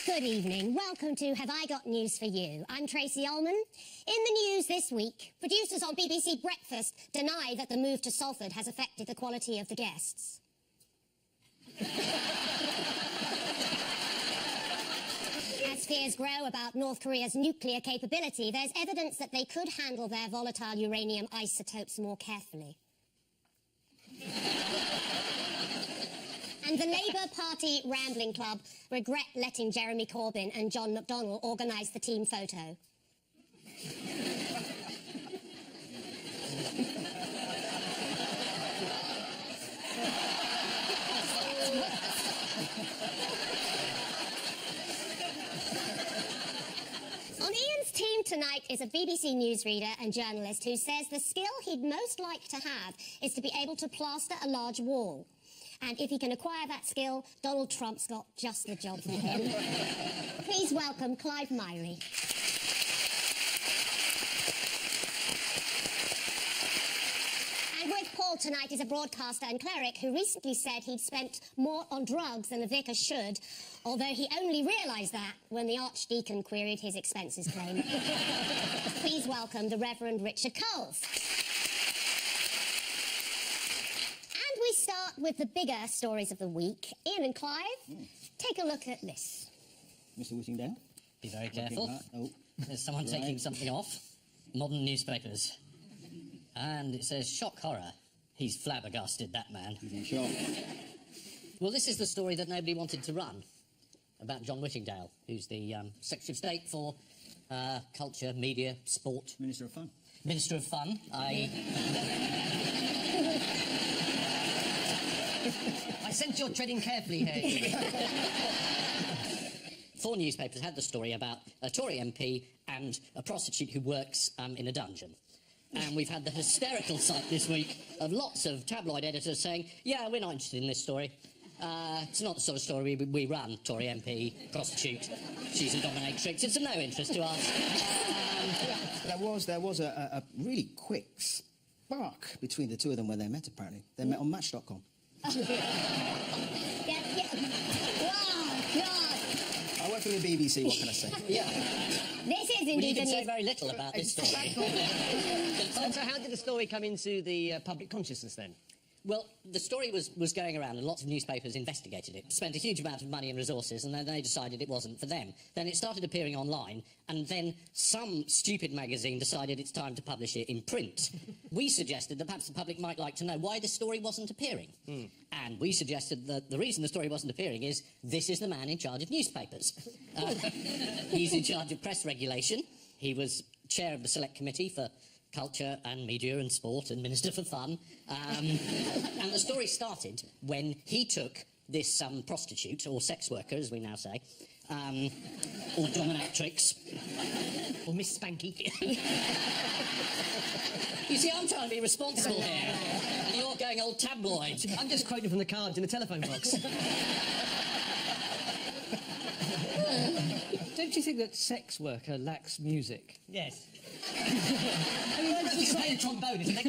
Good evening. Welcome to Have I Got News for You? I'm Tracy Ullman. In the news this week, producers on BBC Breakfast deny that the move to Salford has affected the quality of the guests. As fears grow about North Korea's nuclear capability, there's evidence that they could handle their volatile uranium isotopes more carefully. And the Labour Party Rambling Club regret letting Jeremy Corbyn and John McDonnell organise the team photo. On Ian's team tonight is a BBC newsreader and journalist who says the skill he'd most like to have is to be able to plaster a large wall. And if he can acquire that skill, Donald Trump's got just the job for him. Please welcome Clive Myrie. And with Paul tonight is a broadcaster and cleric who recently said he'd spent more on drugs than the vicar should, although he only realised that when the Archdeacon queried his expenses claim. Please welcome the Reverend Richard Coles. We start with the bigger stories of the week. Ian and Clive, take a look at this. Mr. Whittingdale? Be very careful. Oh. There's someone taking something off. Modern newspapers. And it says, shock horror. He's flabbergasted, that man. He's in shock. Well, this is the story that nobody wanted to run, about John Whittingdale, who's the Secretary of State for Culture, Media, Sport. Minister of Fun. Minister of Fun. I sense you're treading carefully here. 4 newspapers had the story about a Tory MP and a prostitute who works in a dungeon. And we've had the hysterical sight this week of lots of tabloid editors saying, yeah, we're not interested in this story. It's not the sort of story we run, Tory MP, prostitute, she's a dominatrix. It's of no interest to us. There was a really quick spark between the two of them when they met, apparently. They met on Match.com. Yeah. Wow, God. I work for the BBC, what can I say? Yeah. This is Well, you indeed can a say news... very little about this story. So how did the story come into the public consciousness then? Well, the story was going around and lots of newspapers investigated it, spent a huge amount of money and resources, and then they decided it wasn't for them. Then it started appearing online, and then some stupid magazine decided it's time to publish it in print. We suggested that perhaps the public might like to know why the story wasn't appearing. And we suggested that the reason the story wasn't appearing is this is the man in charge of newspapers. He's in charge of press regulation. He was chair of the Select Committee for Culture and Media and Sport and Minister for Fun. And the story started when he took this prostitute, or sex worker, as we now say, or dominatrix. Or Miss Spanky. You see, I'm trying to be responsible here, and you're going old tabloid. I'm just quoting from the cards in the telephone box. Don't you think that sex worker lacks music? Yes. I mean, you can play the trombone, isn't it?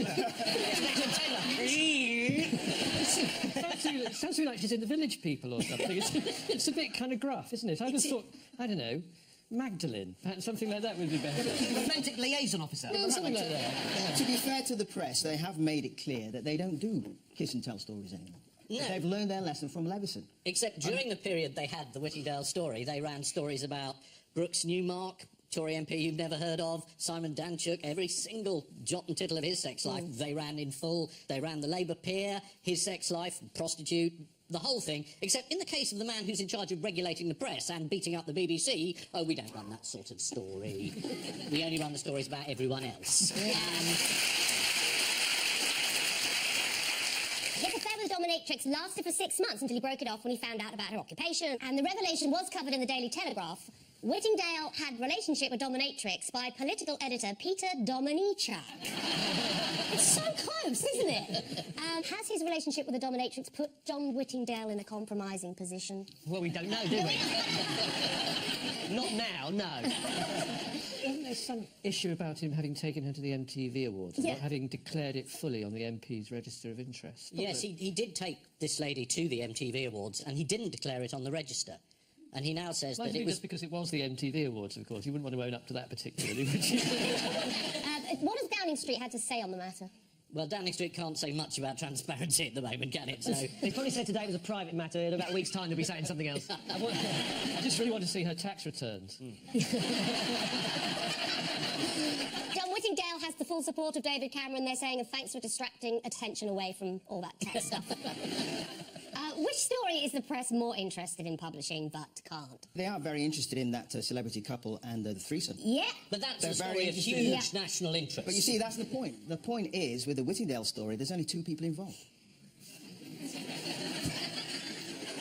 It sounds to me like she's in the Village People or something. It's a bit kind of gruff, isn't it? I just thought, I don't know, Magdalene. Perhaps something like that would be better. Romantic liaison officer. Yeah, something like that. Yeah. To be fair to the press, they have made it clear that they don't do kiss and tell stories anymore. No. They've learned their lesson from Leveson. Except during the period they had the Whittingdale story, they ran stories about Brooks Newmark, Tory MP you've never heard of, Simon Danchuk, every single jot and tittle of his sex life they ran in full. They ran the Labour peer, his sex life, prostitute, the whole thing. Except in the case of the man who's in charge of regulating the press and beating up the BBC, oh, we don't run that sort of story. We only run the stories about everyone else. His affair with the dominatrix lasted for 6 months until he broke it off when he found out about her occupation. And the revelation was covered in the Daily Telegraph. Whittingdale had relationship with dominatrix by political editor Peter Dominichuk. It's so close, isn't it? Has his relationship with the dominatrix put John Whittingdale in a compromising position? Well, we don't know, do we? Not now, no. Wasn't there some issue about him having taken her to the MTV Awards, Yeah. not having declared it fully on the MP's register of interest? Yes, he did take this lady to the MTV Awards, and he didn't declare it on the register. And he now says that Likely it was... just because it was the MTV Awards, of course. You wouldn't want to own up to that particularly, would you? What has Downing Street had to say on the matter? Well, Downing Street can't say much about transparency at the moment, can it? So... They probably said today it was a private matter. In about a week's time, they'll be saying something else. I just really want to see her tax returns. John Whittingdale has the full support of David Cameron. They're saying, thanks for distracting attention away from all that tech stuff. Which story is the press more interested in publishing but can't? They are very interested in that celebrity couple and the threesome. Yeah. But that's They're a story very of interested. huge national interest. But you see, that's the point. The point is, with the Whittingdale story, there's only 2 people involved.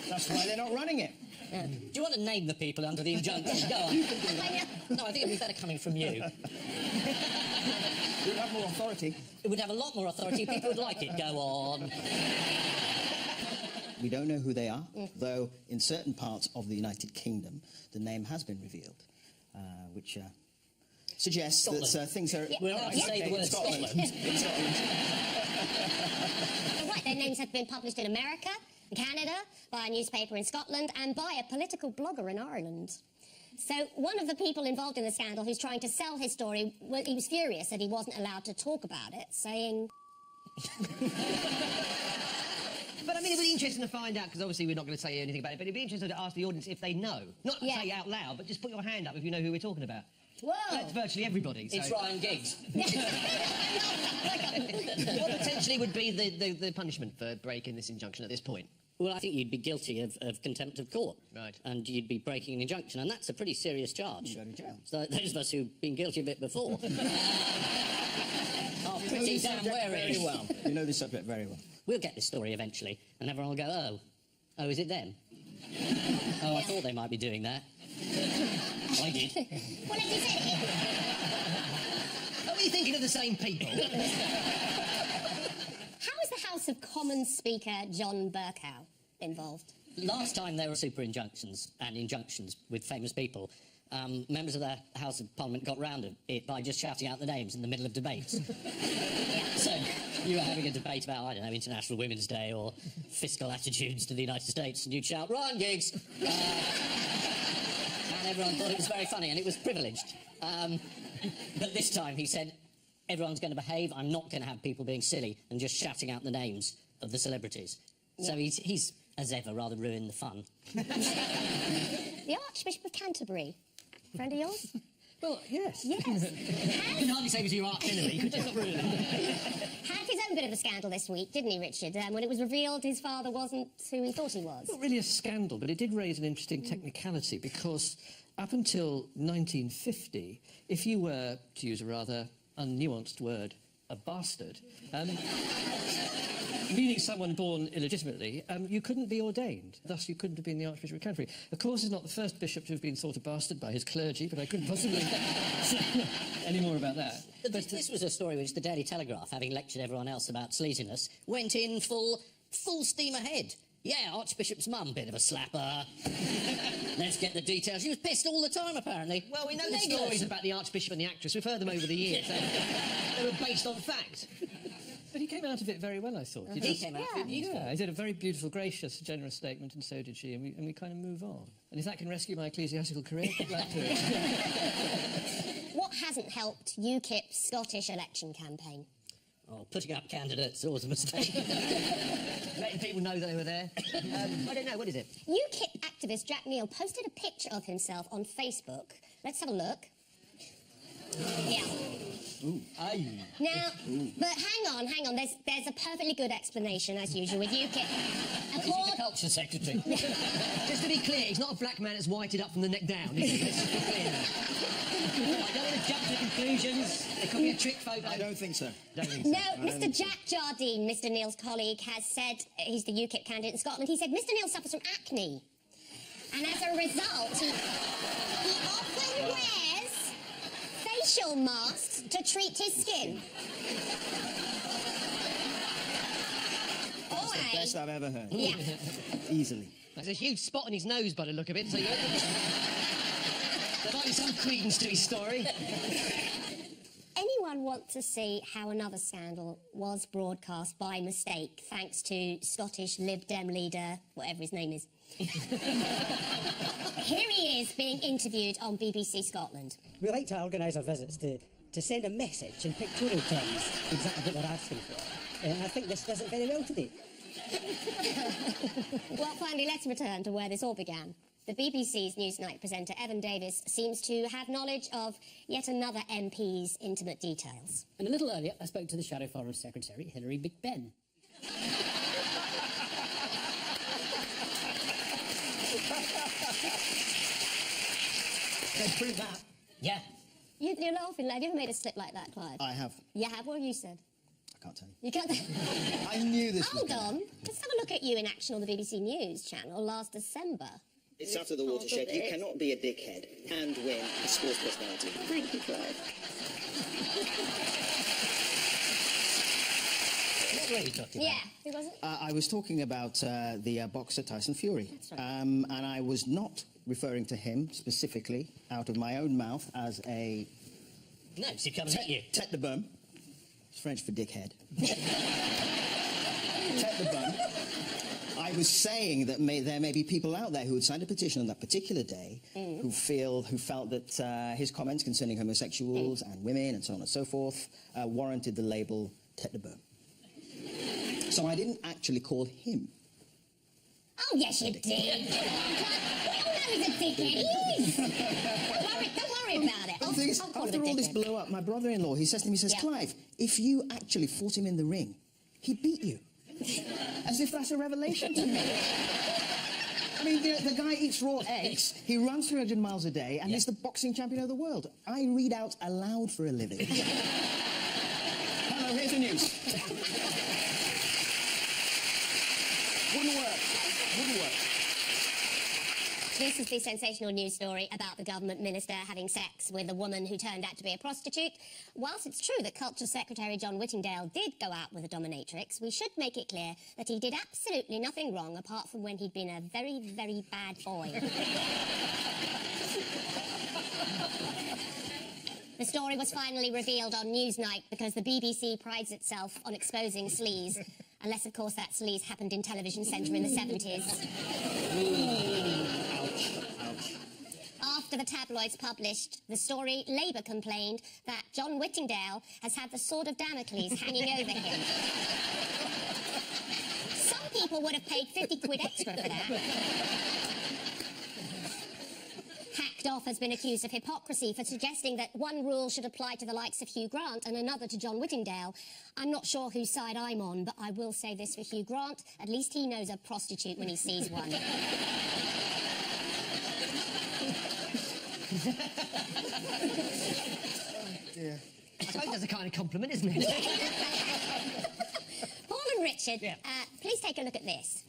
That's why they're not running it. Do you want to name the people under the injunction? Go on. No, I think it'd be better coming from you. We'd have more authority. It would have a lot more authority. People would like it. Go on. We don't know who they are, though in certain parts of the United Kingdom, the name has been revealed, which suggests that things are... We're allowed to say the word Scotland. Right, their names have been published in America, Canada, by a newspaper in Scotland, and by a political blogger in Ireland. So one of the people involved in the scandal who's trying to sell his story, he was furious that he wasn't allowed to talk about it, saying... But I mean, it would be interesting to find out, because obviously we're not going to say anything about it, but it'd be interesting to ask the audience if they know. Not to say out loud, but just put your hand up if you know who we're talking about. Whoa! That's virtually everybody. So. It's Ryan Giggs. What potentially would be the punishment for breaking this injunction at this point? Well, I think you'd be guilty of contempt of court. Right. And you'd be breaking an injunction, and that's a pretty serious charge. You go to jail. So those of us who've been guilty of it before are pretty damn wary. Very well. You know this subject very well. We'll get this story eventually, and everyone will go, oh, is it them? Oh, I thought they might be doing that. I did. Well, as you said, Are we thinking of the same people? how is the House of Commons Speaker John Bercow involved? Last time there were super injunctions and injunctions with famous people, members of the House of Parliament got round it by just shouting out the names in the middle of debates. So you were having a debate about, I don't know, International Women's Day or fiscal attitudes to the United States, and you'd shout, Ryan Giggs! And everyone thought it was very funny, and it was privileged. But this time he said, everyone's going to behave, I'm not going to have people being silly and just shouting out the names of the celebrities. So he's, as ever, rather ruined the fun. The Archbishop of Canterbury. Friend of yours? Well, yes. Yes. You can hardly say it was your arch enemy, could you? Had his own bit of a scandal this week, didn't he, Richard? When it was revealed his father wasn't who he thought he was. Not really a scandal, but it did raise an interesting technicality, because up until 1950, if you were, to use a rather unnuanced word, a bastard, meaning someone born illegitimately, you couldn't be ordained. Thus, you couldn't have been the Archbishop of Canterbury. Of course, he's not the first bishop to have been thought a bastard by his clergy, but I couldn't possibly say any more about that. But this was a story which the Daily Telegraph, having lectured everyone else about sleaziness, went in full steam ahead. Yeah, Archbishop's mum, bit of a slapper. Let's get the details. She was pissed all the time, apparently. Well, we know the stories about the Archbishop and the actress. We've heard them over the years. They were based on fact. But he came out of it very well, I thought. He came out of it beautiful. Yeah, he did a very beautiful, gracious, generous statement, and so did she, and we kind of move on. And if that can rescue my ecclesiastical career, good luck to it. What hasn't helped UKIP's Scottish election campaign? Oh, putting up candidates, always a mistake. Letting people know they were there. I don't know, what is it? UKIP activist Jack Neal posted a picture of himself on Facebook. Let's have a look. Yeah. Ooh. Aye. Now, but hang on. There's a perfectly good explanation, as usual, with UKIP. He's the culture secretary. Just to be clear, he's not a black man that's whited up from the neck down, is he? Let's be clear now. I don't want to jump to conclusions. There could be a trick photo. I don't think so. No, Mr. Jack Jardine, Mr. Neal's colleague, has said, he's the UKIP candidate in Scotland, he said Mr. Neal suffers from acne. And as a result, he often wears facial masks to treat his skin. That's the best I've ever heard. Yeah. Easily. There's a huge spot on his nose by the look of it, so there might be some credence to his story. Anyone anyone want to see how another scandal was broadcast by mistake, thanks to Scottish Lib Dem leader, whatever his name is? Here he is being interviewed on BBC Scotland. We like to organise our visits to send a message in pictorial terms, exactly what they're asking for. And I think this does it very well today. Well, finally, let's return to where this all began. The BBC's Newsnight presenter Evan Davis seems to have knowledge of yet another MP's intimate details. And a little earlier, I spoke to the Shadow Foreign Secretary, Hilary Big Ben. Let's prove that. Yeah. You're laughing, lad. Have you ever made a slip like that, Clive? I have. You have? What have you said? I can't tell you. You can't... I knew this was Hold gonna- on. Let's have a look at you in action on the BBC News channel last December. It's after the watershed. You cannot be a dickhead and win a sports personality. Thank you, Clive. What were you talking about? Yeah, who was it? I was talking about the boxer Tyson Fury. That's right. And I was not referring to him specifically out of my own mouth as a... No, she comes at you. Tête de bum. It's French for dickhead. Tête de bum. I was saying that there may be people out there who had signed a petition on that particular day who felt that his comments concerning homosexuals and women and so on and so forth warranted the label tête de bum. So I didn't actually call him. Oh, yes, you did. We all know he's a dickhead. He is. Don't worry about it. The thing is, I'll call him after a all this dickhead. blew up, my brother-in-law, he says to me, he says, Yeah. Clive, if you actually fought him in the ring, he'd beat you. As if that's a revelation to me. I mean, the guy eats raw eggs, he runs 300 miles a day, and he's the boxing champion of the world. I read out aloud for a living. Hello, here's the news. Wouldn't work. Wouldn't work. This is the sensational news story about the government minister having sex with a woman who turned out to be a prostitute. Whilst it's true that Culture Secretary John Whittingdale did go out with a dominatrix, we should make it clear that he did absolutely nothing wrong apart from when he'd been a very, very bad boy. The story was finally revealed on Newsnight because the BBC prides itself on exposing sleaze. Unless, of course, that sleaze happened in Television Centre in the 70s. After the tabloids published the story, Labour complained that John Whittingdale has had the sword of Damocles hanging over him. Some people would have paid 50 quid extra for that. Hacked Off has been accused of hypocrisy for suggesting that one rule should apply to the likes of Hugh Grant and another to John Whittingdale. I'm not sure whose side I'm on, but I will say this for Hugh Grant. At least he knows a prostitute when he sees one. Yeah. I suppose that's a kind of compliment, isn't it? Paul and Richard, Yeah. please take a look at this.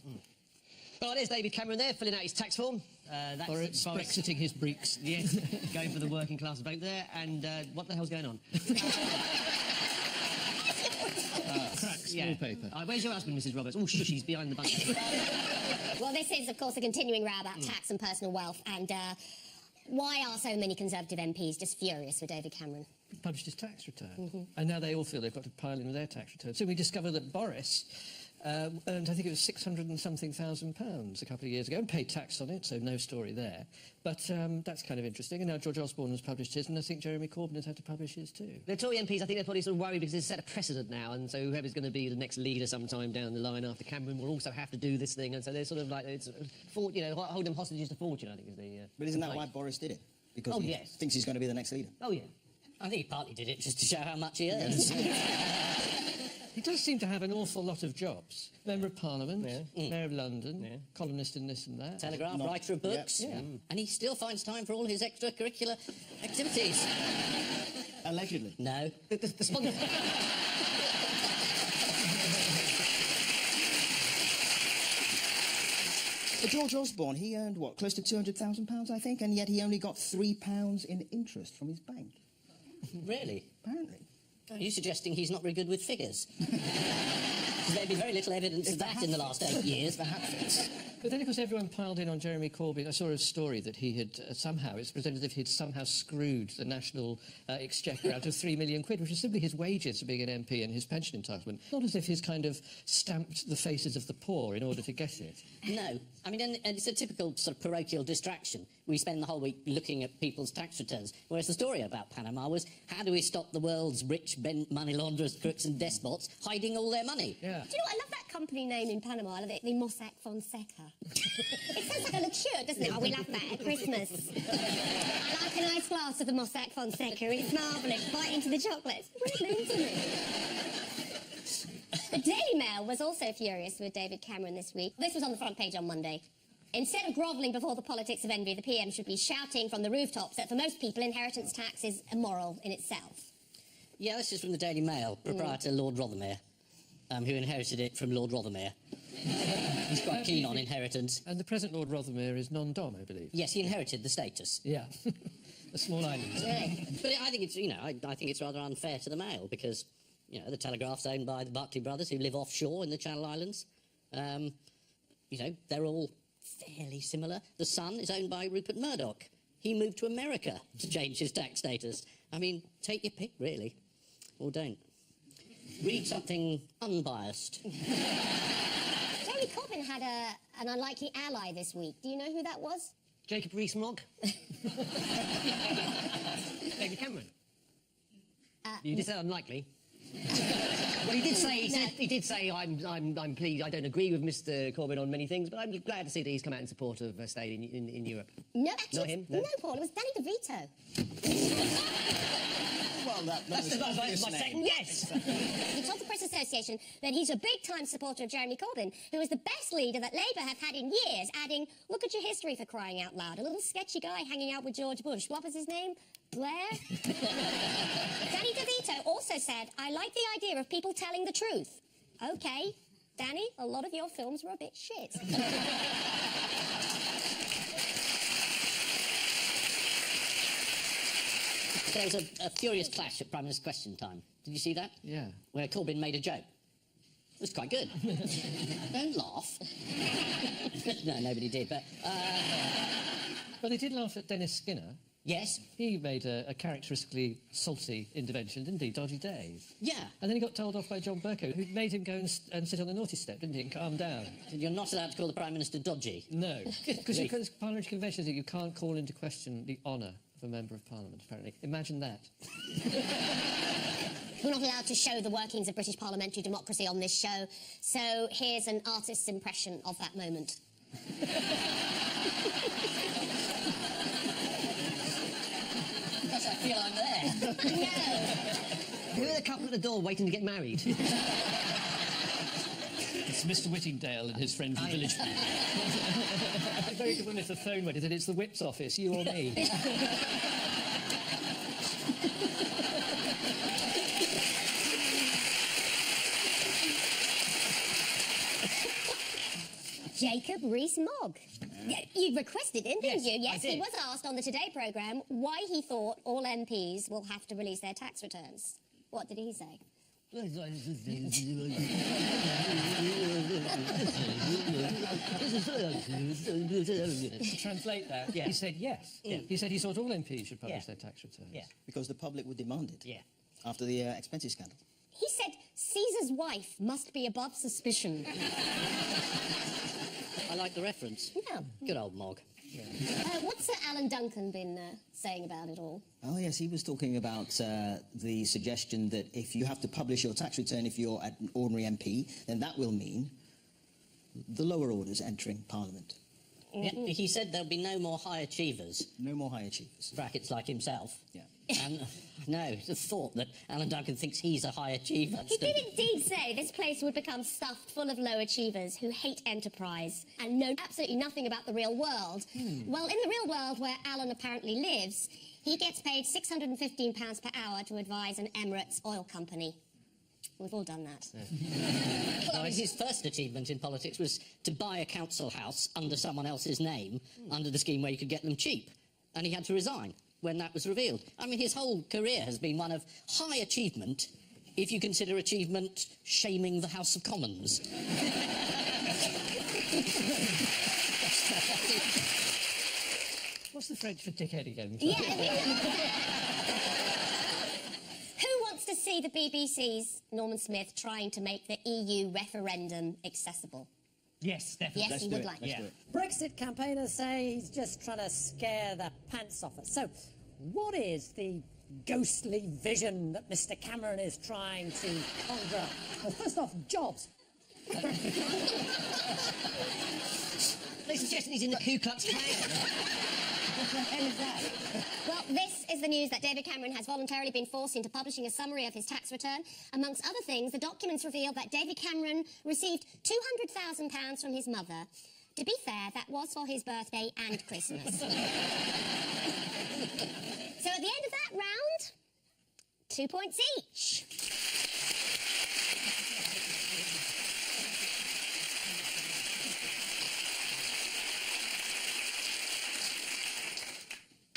Well, there's David Cameron there, filling out his tax form. That's Boris Brexiting his breeks. Yes, going for the working class vote there. And what the hell's going on? Cracks, wallpaper. Where's your husband, Mrs. Roberts? Oh, shush, he's behind the bunker. Well, this is, of course, a continuing row about tax and personal wealth, and why are so many Conservative MPs just furious with David Cameron? He published his tax return. And now they all feel they've got to pile in with their tax return. So we discovered that Boris earned, I think it was 600 and something thousand pounds a couple of years ago, and paid tax on it, so no story there. But that's kind of interesting. And now George Osborne has published his, and I think Jeremy Corbyn has had to publish his too. The Tory MPs, I think they're probably sort of worried because it's set a precedent now, and so whoever's going to be the next leader sometime down the line after Cameron will also have to do this thing, and so they're sort of like, hold them hostages to fortune, I think is the... But isn't that why complaint. Boris did it? Because Oh, he yes. thinks he's going to be the next leader. Oh, yeah. I think he partly did it just to show how much he earns. He does seem to have an awful lot of jobs. Member of Parliament, Mayor of London, columnist in this and that. Telegraph, writer of books. Yeah. And he still finds time for all his extracurricular activities. Allegedly. No. The sponsor... But George Osborne, he earned, what, close to £200,000, I think, and yet he only got £3 in interest from his bank. Really? Apparently. Are you suggesting he's not very good with figures? There'd be very little evidence of that in the last 8 years. But then, of course, everyone piled in on Jeremy Corbyn. I saw a story that he had it's presented as if he'd somehow screwed the national exchequer out of £3 million, which is simply his wages for being an MP and his pension entitlement. Not as if he's kind of stamped the faces of the poor in order to get it. No. I mean, and it's a typical sort of parochial distraction. We spend the whole week looking at people's tax returns, whereas the story about Panama was, how do we stop the world's rich money launderers, crooks and despots hiding all their money? Yeah. Do you know what? I love that company name in Panama. I love it, the Mossack Fonseca. It sounds like a liqueur, doesn't it? Oh, we love that at Christmas. Like a nice glass of the Mossack Fonseca. It's marvellous. Bite into the chocolate. It's brilliant, isn't it? The Daily Mail was also furious with David Cameron this week. This was on the front page on Monday. Instead of grovelling before the politics of envy, the PM should be shouting from the rooftops that for most people, inheritance tax is immoral in itself. Yeah, this is from the Daily Mail, proprietor Lord Rothermere, who inherited it from Lord Rothermere. He's quite keen on inheritance. And the present Lord Rothermere is non-dom, I believe. Yes, he inherited the status. Yeah. A small island. But I think it's, you know, I think it's rather unfair to the Mail because, you know, the Telegraph's owned by the Barclay brothers who live offshore in the Channel Islands. You know, they're all fairly similar. The Sun is owned by Rupert Murdoch. He moved to America to change his tax status. I mean, take your pick, really. Or don't. Read something unbiased. Jeremy Corbyn had an unlikely ally this week. Do you know who that was? Jacob Rees-Mogg? David Cameron? You did say unlikely. Well, he did say, I'm pleased, I don't agree with Mr Corbyn on many things, but I'm glad to see that he's come out in support of staying in Europe. No, actually, Not him? No, Paul, it was Danny DeVito. Well, that That's was my obvious second name. yes! He told the Press Association that he's a big-time supporter of Jeremy Corbyn, who is the best leader that Labour have had in years, adding, look at your history for crying out loud. A little sketchy guy hanging out with George Bush. What was his name? Blair? Danny DeVito also said, I like the idea of people telling the truth. OK, Danny, a lot of your films were a bit shit. There was a furious clash at Prime Minister's Question Time. Did you see that? Yeah. Where Corbyn made a joke. It was quite good. Don't laugh. No, nobody did, but... Well, they did laugh at Dennis Skinner. Yes? He made a characteristically salty intervention, didn't he? Dodgy Dave. Yeah. And then he got told off by John Bercow, who made him go and sit on the naughty step, didn't he, and calm down. You're not allowed to call the Prime Minister dodgy. No. Because parliamentary conventions that you can't call into question the honour of a Member of Parliament, apparently. Imagine that. We're not allowed to show the workings of British parliamentary democracy on this show, so here's an artist's impression of that moment. Because I feel I'm there. No. Who are the couple at the door waiting to get married? It's Mr Whittingdale and his friend from Village. Very good one if the phone went. He said, it's the whip's office, you or me. Jacob Rees-Mogg. Yeah, you requested him, didn't you? Yes, I did. he was asked on the Today programme why he thought all MPs will have to release their tax returns. What did he say? To translate that, he said yes. Yeah. He said he thought all MPs should publish Yeah. their tax returns. Yeah. Because the public would demand it. Yeah. After the expenses scandal. He said Caesar's wife must be above suspicion. I like the reference. Yeah. Good old Mogg. What's Sir Alan Duncan been saying about it all? Oh, yes, he was talking about the suggestion that if you have to publish your tax return if you're an ordinary MP, then that will mean the lower orders entering Parliament. Yeah, he said there'll be no more high achievers, No more high achievers. brackets like himself. Yeah. And no, the thought that Alan Duncan thinks he's a high achiever. He did indeed say this place would become stuffed full of low achievers who hate enterprise and know absolutely nothing about the real world. Well, in the real world where Alan apparently lives, he gets paid £615 per hour to advise an Emirates oil company. We've all done that. I mean, his first achievement in politics was to buy a council house under someone else's name, under the scheme where you could get them cheap. And he had to resign when that was revealed. I mean, his whole career has been one of high achievement if you consider achievement shaming the House of Commons. What's the French for dickhead again? Yeah, who wants to see the BBC's Norman Smith trying to make the EU referendum accessible? Yes, definitely. Yes, he would like. Let's do it. Brexit campaigners say he's just trying to scare the pants off us. So, what is the ghostly vision that Mr. Cameron is trying to conjure up? Well, first off, jobs. They suggesting he's in the Ku Klux Klan. What the hell is that? Well, this is the news that David Cameron has voluntarily been forced into publishing a summary of his tax return. Amongst other things, the documents reveal that David Cameron received £200,000 from his mother. To be fair, that was for his birthday and Christmas. So at the end of that round, 2 points each.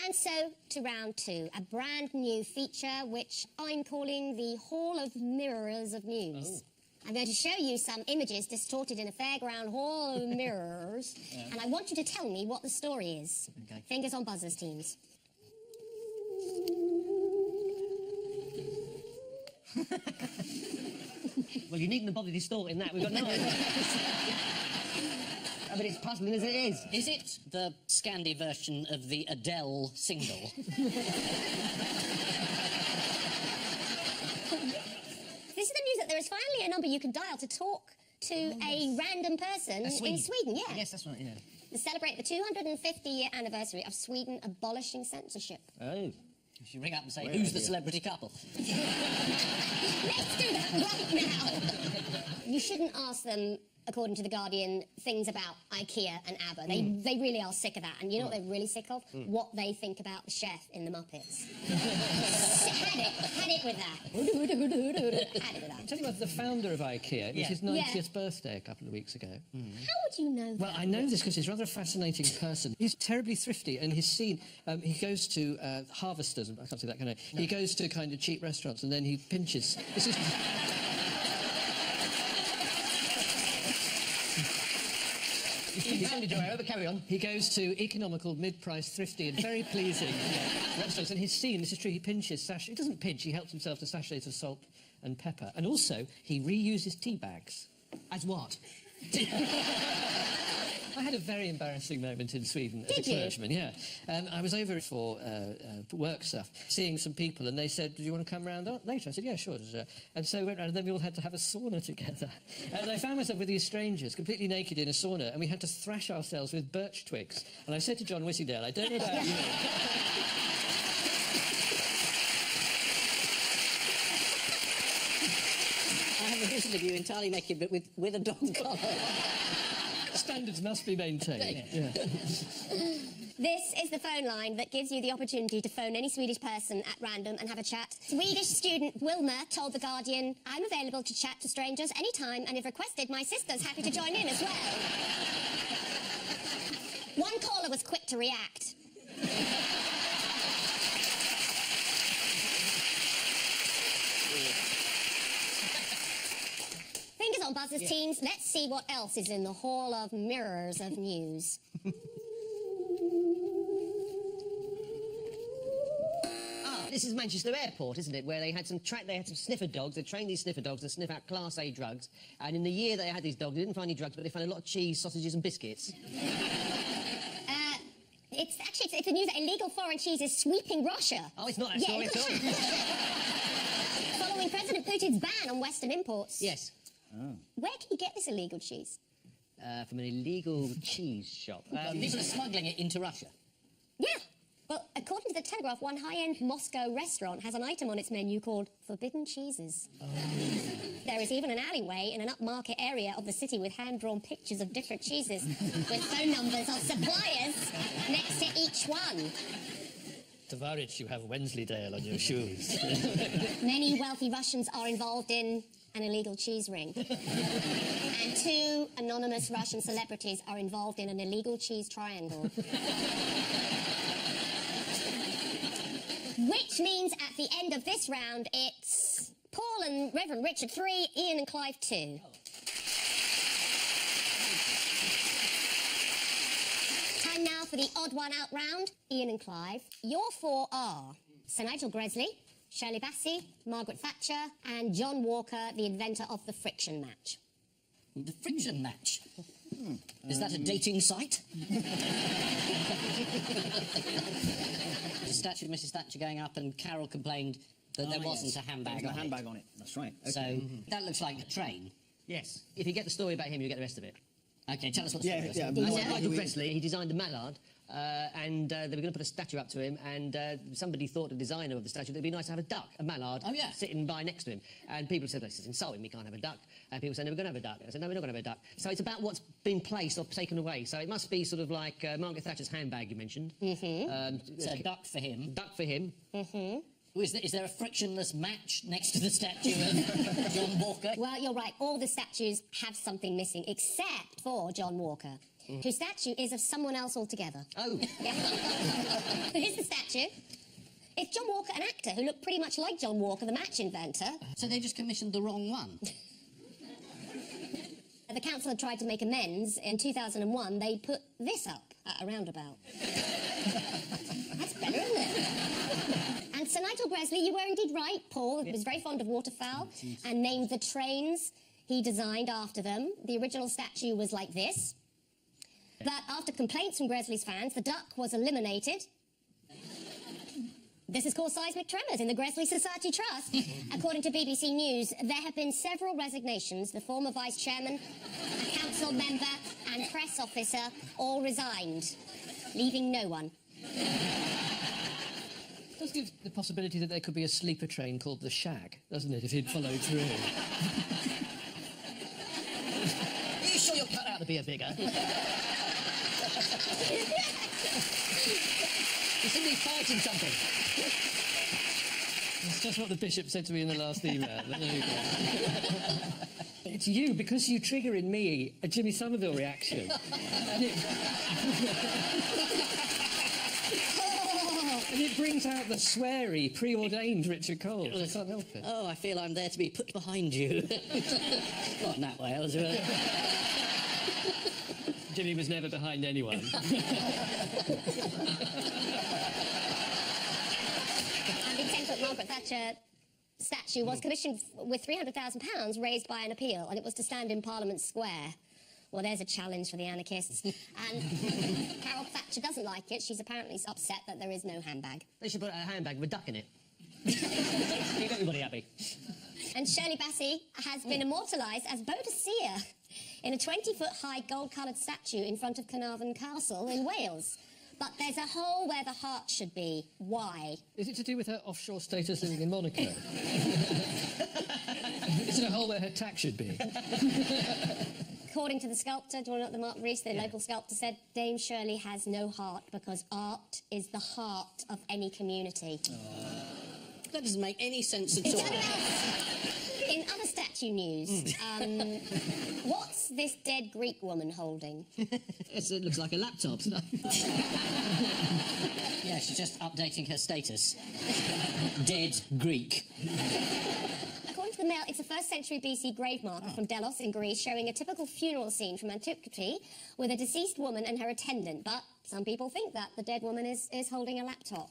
And so to round 2, a brand new feature which I'm calling the Hall of Mirrors of News. I'm going to show you some images distorted in a fairground hall of mirrors, and I want you to tell me what the story is. Okay. Fingers on buzzers, teams. Well, you needn't have bothered distorting that. We've got no idea. I mean, it's puzzling as it is. Is it the Scandi version of the Adele single? This is the news that there is finally a number you can dial to talk to a random person in Sweden, yeah. Yes, that's right, yeah. To celebrate the 250-year anniversary of Sweden abolishing censorship. Oh. You should ring up and say, who's the celebrity couple? Let's do that right now. You shouldn't ask them, according to The Guardian, things about IKEA and ABBA. They really are sick of that. And you know what they're really sick of? What they think about the chef in The Muppets. Had it with that. Had it with that. I'll tell you what, the founder of IKEA, it was his 90th Yeah. birthday a couple of weeks ago. How would you know that? Well, I know this because he's rather a fascinating person. He's terribly thrifty, and he's seen... he goes to harvesters, I can't say that, can I? No. He goes to kind of cheap restaurants, and then he pinches... This is... You found it, but carry on. He goes to economical, mid-priced, thrifty and very pleasing restaurants, and he's seen, this is true, he pinches sachets. He doesn't pinch, he helps himself to sachets of salt and pepper. And also, he reuses tea bags. As what? I had a very embarrassing moment in Sweden as a Did you? clergyman, yeah. I was over for work stuff, seeing some people, and they said, do you want to come round later? I said, yeah, sure. And so we went round, and then we all had to have a sauna together. And I found myself with these strangers, completely naked in a sauna, and we had to thrash ourselves with birch twigs. And I said to John Whissingdale, I don't know about you. I have a vision of you entirely naked, but with a dog collar. Standards must be maintained. Yeah. This is the phone line that gives you the opportunity to phone any Swedish person at random and have a chat. Swedish student Wilma told The Guardian, I'm available to chat to strangers anytime, and if requested, my sister's happy to join in as well. One caller was quick to react. Fingers on buzzers, teams. Let's see what else is in the Hall of Mirrors of News. This is Manchester Airport, isn't it? Where they had some sniffer dogs. They trained these sniffer dogs to sniff out Class A drugs. And in the year they had these dogs, they didn't find any drugs, but they found a lot of cheese, sausages, and biscuits. It's the news that illegal foreign cheese is sweeping Russia. Oh, it's not that story at all. Following President Putin's ban on Western imports. Yes. Oh. Where can you get this illegal cheese? From an illegal cheese shop. People are smuggling it into Russia. Yeah. Well, according to The Telegraph, one high-end Moscow restaurant has an item on its menu called Forbidden Cheeses. Oh. There is even an alleyway in an upmarket area of the city with hand-drawn pictures of different cheeses with phone numbers of suppliers next to each one. Tavarit, you have Wensleydale on your shoes. Many wealthy Russians are involved in an illegal cheese ring. And 2 anonymous Russian celebrities are involved in an illegal cheese triangle. Which means at the end of this round, it's Paul and Reverend Richard 3, Ian and Clive 2. Time now for the odd one out round, Ian and Clive. Your 4 are Sir Nigel Gresley, Shirley Bassey, Margaret Thatcher, and John Walker, the inventor of the friction match. The friction match? Is that a dating site? The statue of Mrs. Thatcher going up, and Carol complained that there wasn't a handbag There's on no it. handbag on it. That's right. Okay. So that looks like a train. Yes. If you get the story about him, you get the rest of it. Okay, tell us what the story is. Nigel Gresley, he designed the mallard, and they were going to put a statue up to him, and somebody thought, the designer of the statue, that it'd be nice to have a duck, a mallard, sitting by next to him. And people said, this is insulting, we can't have a duck. And people said, no, we're going to have a duck. And I said, no, we're not going to have a duck. So it's about what's been placed or taken away. So it must be sort of like Margaret Thatcher's handbag you mentioned. So duck for him. Duck for him. Is there a frictionless match next to the statue of John Walker? Well, you're right. All the statues have something missing, except for John Walker, whose statue is of someone else altogether. Oh. Yeah. Here's the statue. It's John Walker, an actor who looked pretty much like John Walker, the match inventor. So they just commissioned the wrong one? The council had tried to make amends. In 2001, they put this up at a roundabout. That's better, isn't it? And Sir Nigel Gresley, you were indeed right. Paul was very fond of waterfowl and named the trains he designed after them. The original statue was like this. But after complaints from Gresley's fans, the duck was eliminated. This has caused seismic tremors in the Gresley Society Trust. According to BBC News, there have been several resignations. The former vice chairman, a council member and press officer all resigned, leaving no one. It does give the possibility that there could be a sleeper train called the Shag, doesn't it, if he'd followed through? Are you sure you're cut out to be a bigger? You seem to be fighting something. That's just what the bishop said to me in the last email. But there you go. It's you, because you trigger in me a Jimmy Somerville reaction. And it brings out the sweary, preordained Richard Cole. I can't help it. Oh, I feel I'm there to be put behind you. Not in that way, I was... Jimmy was never behind anyone. And the 10-foot Margaret Thatcher statue was commissioned with £300,000 raised by an appeal, and it was to stand in Parliament Square. Well, there's a challenge for the anarchists. And Carol Thatcher doesn't like it. She's apparently upset that there is no handbag. They should put a handbag with a duck in it. Keep everybody happy. And Shirley Bassey has been immortalised as Boadicea in a 20-foot-high gold-coloured statue in front of Carnarvon Castle in Wales. But there's a hole where the heart should be. Why? Is it to do with her offshore status living in Monaco? Is it a hole where her tax should be? According to the sculptor, do you want to know what the Mark Rees, the local sculptor, said? Dame Shirley has no heart because art is the heart of any community. That doesn't make any sense at In all. other statue news, what's this dead Greek woman holding? It looks like a laptop. Yeah, she's just updating her status. Dead Greek. According to the Mail, it's a 1st century BC grave marker from Delos in Greece showing a typical funeral scene from antiquity with a deceased woman and her attendant. But some people think that the dead woman is holding a laptop.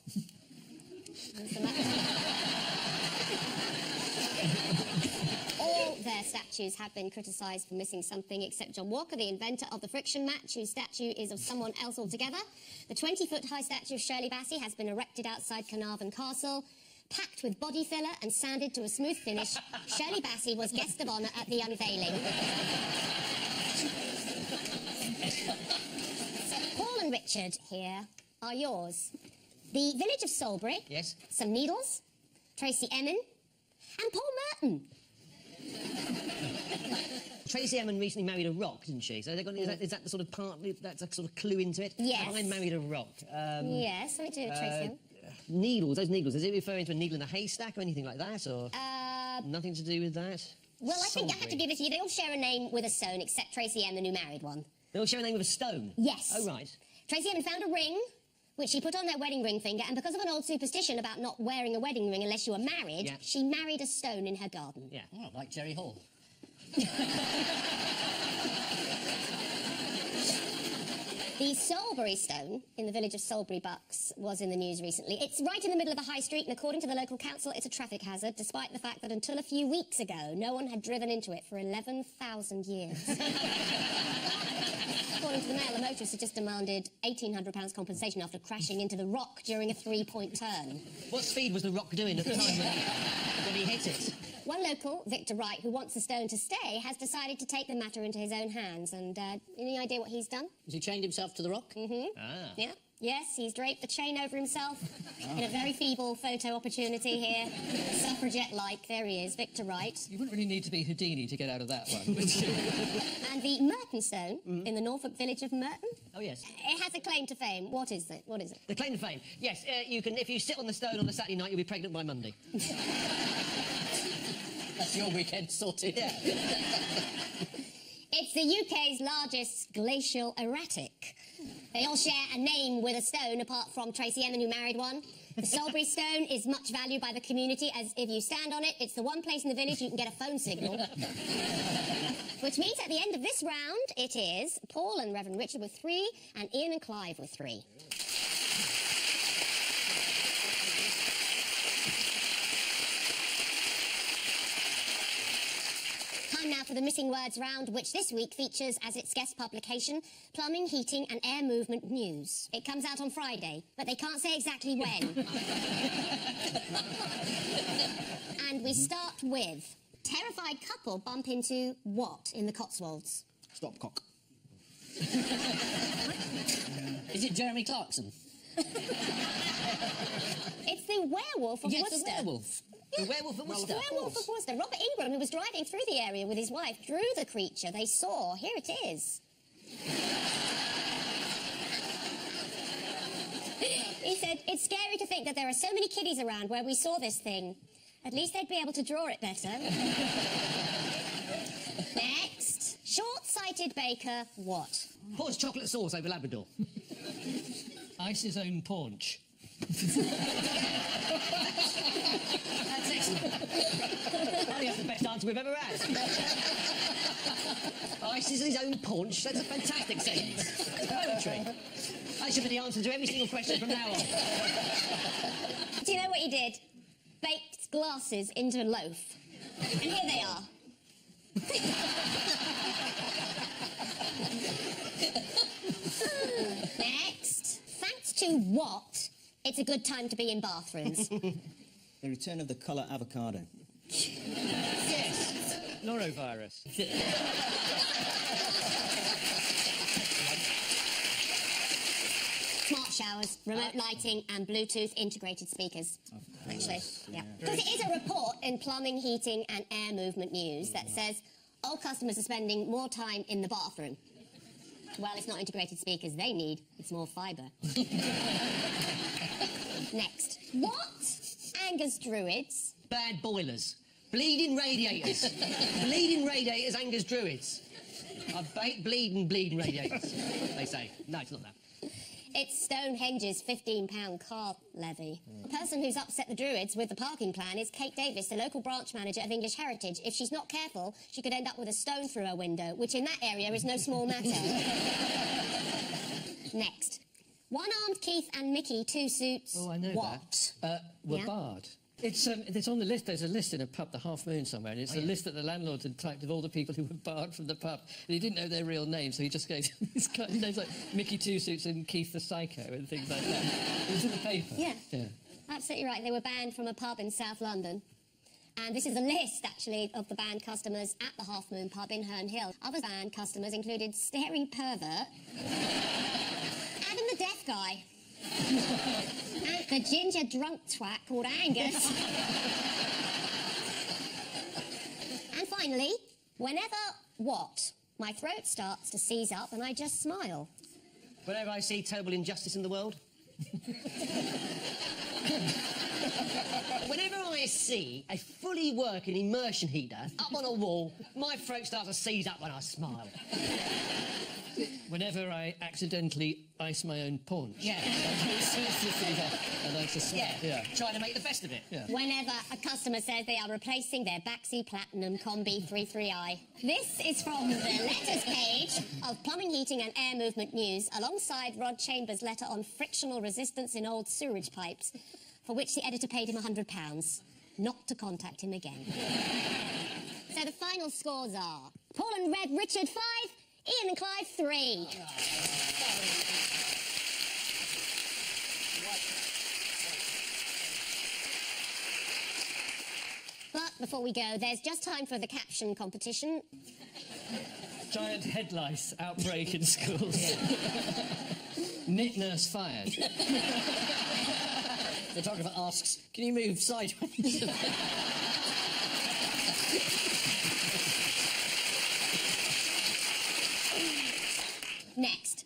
All their statues have been criticised for missing something except John Walker, the inventor of the friction match, whose statue is of someone else altogether. The 20-foot-high statue of Shirley Bassey has been erected outside Carnarvon Castle. Packed with body filler and sanded to a smooth finish, Shirley Bassey was guest of honour at the unveiling. Paul and Richard here are yours. The village of Salisbury. Yes. Some needles. Tracy Emin. And Paul Merton. Tracy Emin recently married a rock, didn't she? So is that the sort of part, that's a sort of clue into it? Yes. I married a rock. Yes, something to do with Tracy Emin. Needles, those needles, is it referring to a needle in a haystack or anything like that, or nothing to do with that? Well, I think I have to give it to you. They all share a name with a stone, except Tracy Emin, who married one. They all share a name with a stone? Yes. Oh, right. Tracy Emin found a ring which she put on their wedding ring finger, and because of an old superstition about not wearing a wedding ring unless you were married, she married a stone in her garden. Yeah. Oh, like Jerry Hall. The Salisbury stone in the village of Salisbury Bucks was in the news recently. It's right in the middle of a high street, and according to the local council, it's a traffic hazard, despite the fact that until a few weeks ago, no one had driven into it for 11,000 years. According to the Mail, the motorist had just demanded £1,800 compensation after crashing into the rock during a three-point turn. What speed was the rock doing at the time when he hit it? One local, Victor Wright, who wants the stone to stay, has decided to take the matter into his own hands. And any idea what he's done? Has he chained himself to the rock? Mm-hmm. Ah. Yeah. Yes, he's draped the chain over himself in a very feeble photo opportunity here. Suffragette-like. There he is, Victor Wright. You wouldn't really need to be Houdini to get out of that one. And the Merton stone in the Norfolk village of Merton. Oh, yes. It has a claim to fame. What is it? What is it? The claim to fame. Yes, you can. If you sit on the stone on a Saturday night, you'll be pregnant by Monday. That's your weekend sorted. Yeah. It's the UK's largest glacial erratic. They all share a name with a stone, apart from Tracy Emin, who married one. The Salisbury stone is much valued by the community, as if you stand on it, it's the one place in the village you can get a phone signal. Which means at the end of this round, it is Paul and Reverend Richard with 3, and Ian and Clive with 3. Time now for the Missing Words round, which this week features as its guest publication Plumbing, Heating and Air Movement News. It comes out on Friday, but they can't say exactly when. And we start with terrified couple bump into what in the Cotswolds? Stopcock. Is it Jeremy Clarkson? It's the werewolf of Yes, Worcester. the werewolf. Yeah. The werewolf of Worcester. The werewolf of Worcester. Robert Ingram, who was driving through the area with his wife, drew the creature they saw. Here it is. He said, it's scary to think that there are so many kiddies around where we saw this thing. At least they'd be able to draw it better. Next. Short-sighted baker, what? Pours chocolate sauce over Labrador. Ice's own paunch. That's excellent. I think that's the best answer we've ever had. Ice is his own paunch. That's a fantastic sentence. Poetry. That should be the answer to every single question from now on. Do you know what he did? Baked glasses into a loaf. And here they are. Next. Thanks to what? It's a good time to be in bathrooms. The return of the colour avocado. Yes. Norovirus. Smart showers, remote lighting and Bluetooth integrated speakers. Actually, yeah. Because it is a report in Plumbing, Heating and Air Movement News that says old customers are spending more time in the bathroom. Well, it's not integrated speakers they need, it's more fibre. Next. What? Angus Druids. Bad boilers. Bleeding radiators. Bleeding radiators, Angus Druids. I bleeding radiators, they say. No, it's not that. It's Stonehenge's £15 car levy. The person who's upset the Druids with the parking plan is Kate Davis, the local branch manager of English Heritage. If she's not careful, she could end up with a stone through her window, which in that area is no small matter. Next. One-armed Keith and Mickey, 2 suits. Oh, I know what? that. Were Yeah? barred. It's on the list. There's a list in a pub, the Half Moon, somewhere, and it's the list that the landlord had typed of all the people who were barred from the pub. And he didn't know their real names, so he just gave these kind of names like Mickey Two Suits and Keith the Psycho and things like that. It was in the paper. Yeah. Yeah. Absolutely right. They were banned from a pub in South London. And this is a list, actually, of the banned customers at the Half Moon pub in Herne Hill. Other banned customers included Staring Pervert, Adam the Deaf Guy, and the ginger drunk twat called Angus. And finally, whenever what? My throat starts to seize up and I just smile. Whenever I see terrible injustice in the world. Whenever I see a fully working immersion heater up on a wall, my throat starts to seize up when I smile. Whenever I accidentally ice my own paunch. Yeah. And I just, yeah. Trying to make the best of it. Yeah. Whenever a customer says they are replacing their Baxi Platinum Combi 33i. This is from the letters page of Plumbing, Heating and Air Movement News, alongside Rod Chambers' letter on frictional resistance in old sewerage pipes, for which the editor paid him £100, not to contact him again. So the final scores are Paul and Red Richard 5, Ian and Clive 3. But before we go, there's just time for the caption competition. Giant head lice outbreak in schools. Knit nurse fired. Photographer asks, can you move sideways? Next.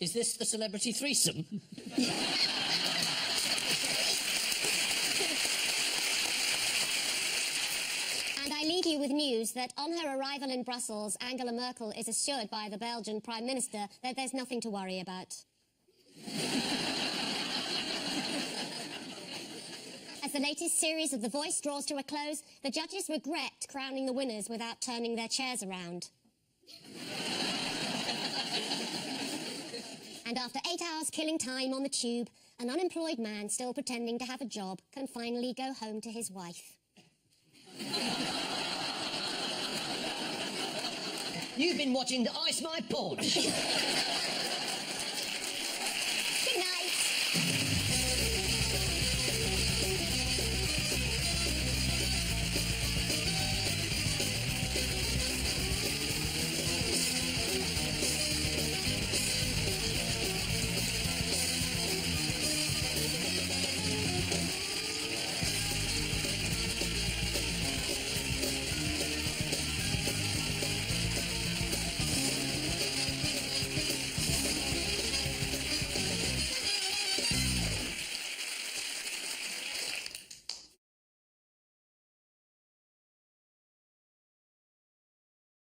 Is this the celebrity threesome? And I leave you with news that on her arrival in Brussels, Angela Merkel is assured by the Belgian Prime Minister that there's nothing to worry about. As the latest series of The Voice draws to a close, the judges regret crowning the winners without turning their chairs around. And after 8 hours killing time on the tube, an unemployed man still pretending to have a job can finally go home to his wife. You've been watching the Ice My Paunch.